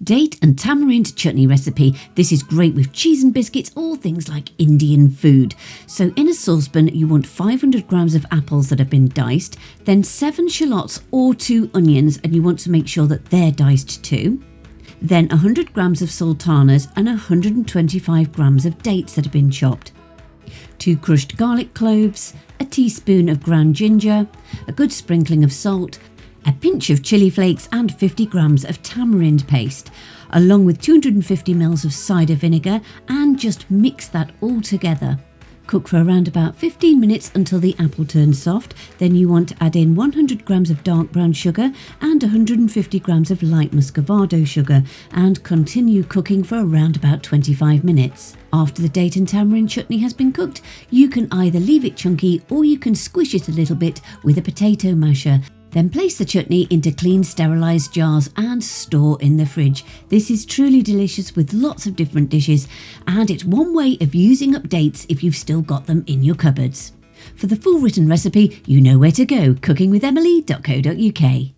Date and Tamarind Chutney recipe. This is great with cheese and biscuits or things like Indian food. So in a saucepan you want 500 grams of apples that have been diced, then 7 shallots or 2 onions, and you want to make sure that they're diced too. Then 100 grams of sultanas and 125 grams of dates that have been chopped. 2 crushed garlic cloves, a teaspoon of ground ginger, a good sprinkling of salt, a pinch of chili flakes and 50 grams of tamarind paste, along with 250 ml of cider vinegar, and just mix that all together. Cook for around about 15 minutes until the apple turns soft. Then you want to add in 100 grams of dark brown sugar and 150 grams of light muscovado sugar, and continue cooking for around about 25 minutes. After the date and tamarind chutney has been cooked, you can either leave it chunky or you can squish it a little bit with a potato masher. Then place the chutney into clean sterilised jars and store in the fridge. This is truly delicious with lots of different dishes, and it's one way of using up dates if you've still got them in your cupboards. For the full written recipe, you know where to go: cookingwithemily.co.uk.